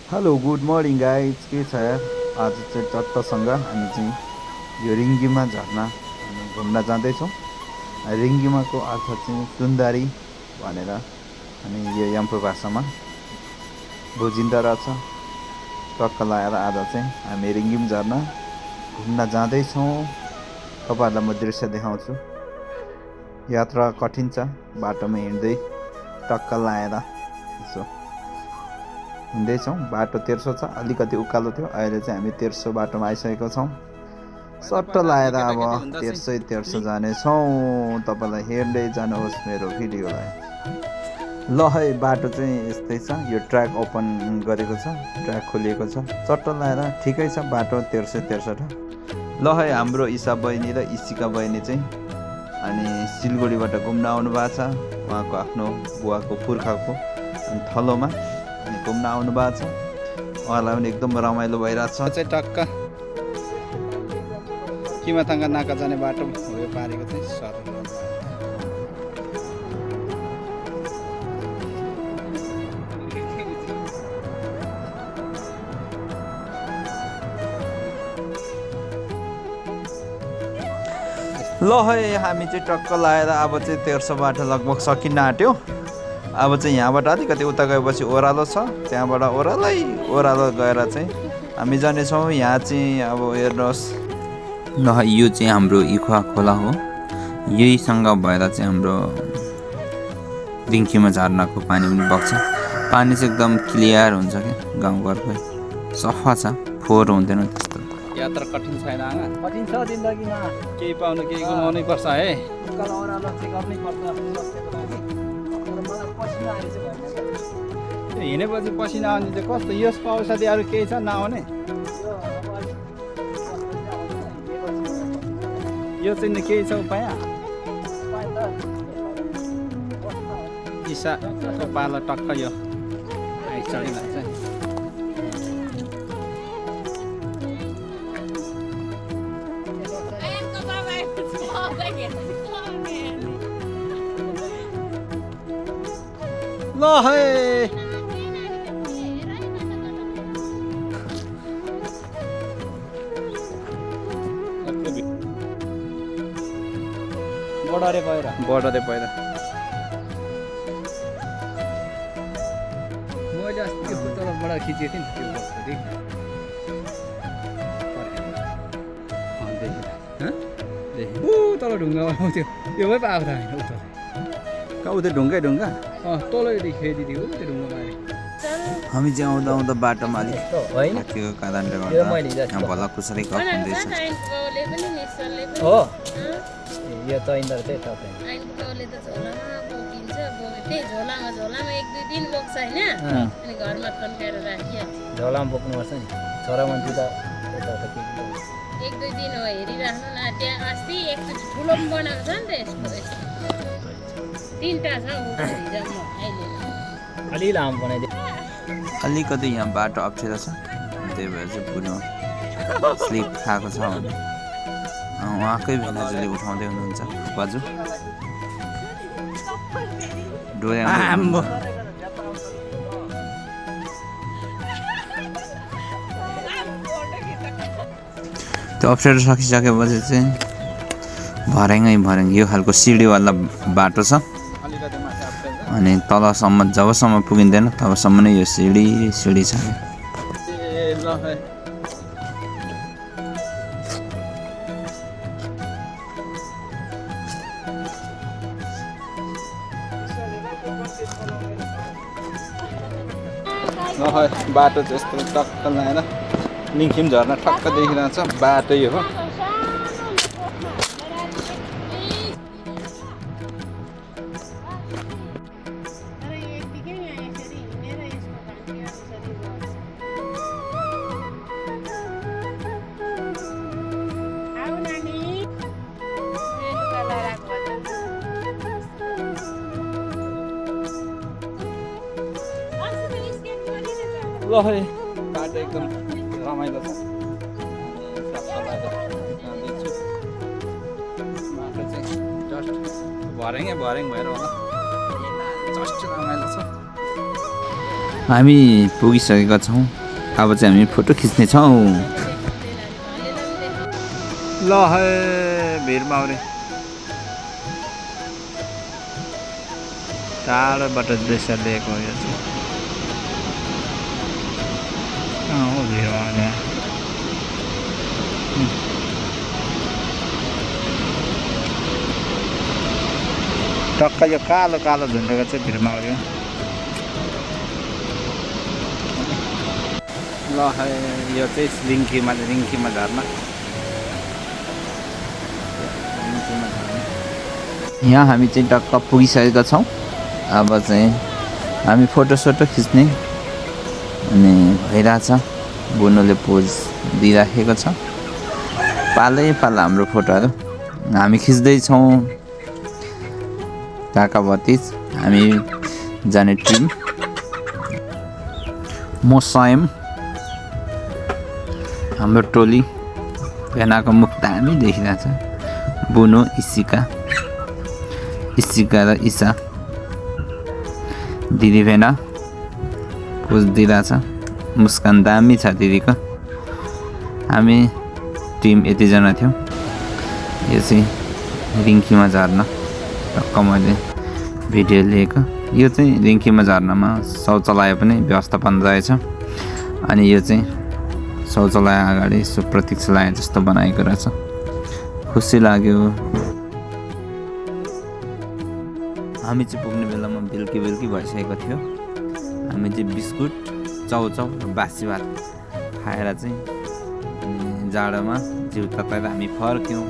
Hello good morning guys के छ यार आज चाहिँ चट्टसँग हामी चाहिँ यो रिङ्गिमा झर्ना हामी घुम्न जाँदैछौँ। रिङ्गिमाको अर्थ चाहिँ सुन्दरी भनेर अनि यो याम्फू भाषामा बुझिँदो रहेछ। टक्क लगाएर आज चाहिँ हामी रिङ्गिम झर्ना घुम्न जाँदैछौँ। तपाईँहरूलाई म दृश्य देखाउँछु। यात्रा कठिन छ, बाटोमा हिँड्दै टक्क लगाएर यसो हिँड्दैछौँ। बाटो तेर्सो छ, अलिकति उकालो थियो, अहिले चाहिँ हामी तेर्सो बाटोमा आइसकेको छौँ। सट्ट लगाएर अब तेर्सो जानेछौँ। तपाईँलाई हेर्दै जानुहोस् मेरो भिडियोलाई। ल है बाटो चाहिँ यस्तै छ, यो ट्र्याक ओपन गरेको छ, ट्र्याक खोलिएको छ। चट्ट लगाएर ठिकै छ बाटो तेर्सो 63। ल है हाम्रो ईशा बहिनी र इसिका बहिनी चाहिँ अनि सिलगढीबाट घुम्न आउनु भएको छ। उहाँको आफ्नो बुवाको पुर्खाको थलोमा घुम्न आउनु भएको छ। उहाँलाई पनि एकदम रमाइलो भइरहेछ। चाहिँ टक्क किमाथाङका नाका जाने बाटो हो यो पारेको चाहिँ सर। ल है हामी चाहिँ टक्क लगाएर अब चाहिँ तेर्सो बाटो लगभग सकिन आँट्यो। अब चाहिँ यहाँबाट अलिकति उता गएपछि ओह्रालो छ, त्यहाँबाट ओह्रालो गएर चाहिँ हामी जानेछौँ। यहाँ चाहिँ अब हेर्नुहोस् ल यो चाहिँ हाम्रो इखुवा खोला हो। यहीसँग भएर चाहिँ हाम्रो रिङ्कीमा झर्नाको पानी पनि बग्छ। पानी चाहिँ एकदम क्लियर हुन्छ क्या, गाउँघरकै सफा छ, फोहोर हुँदैन त्यस्तो। यात्रा कठिन छैन आमा, कठिन छ जिन्दगीमा, केही पाउनु केही गुमाउनै पर्छ है। उकालो ओह्रालो चाहिँ गर्नै पर्छ स्वास्थ्यको लागि। हिँडेपछि पसिना आउने चाहिँ कस्तो, यस औषधि अरू केही छ नआउने? यो चाहिँ केही छ उपाय? ईशाको पालो टक्क यो चढिरहेको छ। ल है बढारे पहिरा मैले अस्ति तलबाट खिचेको थिएँ नि त्यो तल ढुङ्गामा आउँथ्यो, यो पो पाएको त होइन उता उतै ढुङ्गै ढुङ्गा तलैदेखि खेदिदियो त्यो ढुङ्गामा। हामी चाहिँ आउँदा आउँदा बाटोमा अलिक थाकेको कारणले गर्दा यहाँ भलाकुसारी गफ हुँदैछ। हो यो त इन्दर त्यही त झोलामा एक दुई दिन बोक्छ होइन, अनि घरमा थन्काएर राखिहाल्छ। झोलामा बोक्नुपर्छ नि, छोरा मान्छे त एक दुई दिन हो हेरिराख्नु न। त्यहाँ अस्ति एकचोटि ठुलो पनि बनाएको छ नि त यसको, तिनवटा छ अलि लामो बनाइदियो। अलिकति यहाँ बाटो अप्ठ्यारो छ, त्यही भएर चाहिँ पुरो स्लिप खाएको छ भने उहाँकै भिनाजुले उठाउँदै हुनुहुन्छ बाजु डोर्याउँदै। त्यो अप्ठ्यारो सकिसकेपछि चाहिँ भर्याङ यो खालको सिडीवाला बाटो छ। अनि तलसम्म जबसम्म पुगिँदैन तबसम्म नै यो सिडी छ। बाटो चाहिँ यस्तो टक्क लगाएर निङ्खिम झर्ना ठक्क देखिरहेको छ। बाटो यो हो। ल है बाटो एकदम रमाइलो छ। बाटो चाहिँ जस्ट भर्याङ भएर होला, जस्ट रमाइलो छ। हामी पुगिसकेका छौँ। अब चाहिँ हामी फोटो खिच्नेछौँ। ल है भिरमाउरे टाढोबाट दृश्य लिएको यो चाहिँ हो भिरमाउरे। टक्क यो कालो कालो झुन्डेको चाहिँ भिरमाउरे। ल है यो चाहिँ रिङ्कीमा झर्ना। यहाँ हामी चाहिँ टक्क पुगिसकेका छौँ। अब चाहिँ हामी फोटोसोटो खिच्ने अनि भइरहेछ। बुनुले पोज दिइराखेको छ। पालै पाला हाम्रो फोटोहरू हामी खिच्दैछौँ। काका भतिज हामी जाने टिम म स्वयं हाम्रो टोली भेनाको मुख दामी देखिरहेछ। बुनु इसिका र इसा दिदी भेना पोज दिइरहेछ। मुस्कान दामी छ दिदीको। हामी टिम यतिजना थियौँ। यो चाहिँ रिङ्कीमा झर्ना टक्क मैले भिडियो लिएको। यो चाहिँ रिङ्कीमा झर्नामा शौचालय पनि व्यवस्थापन रहेछ। अनि यो चाहिँ शौचालय अगाडि यसो प्रतीक्षालय जस्तो बनाएको रहेछ। खुसी लाग्यो। हामी चाहिँ पुग्ने बेलामा बेलुकी भइसकेको थियो। हामी चाहिँ बिस्कुट चाउचाउ र बासी भात खाएर चाहिँ अनि जाडोमा जिउ तताएर हामी फर्क्यौँ।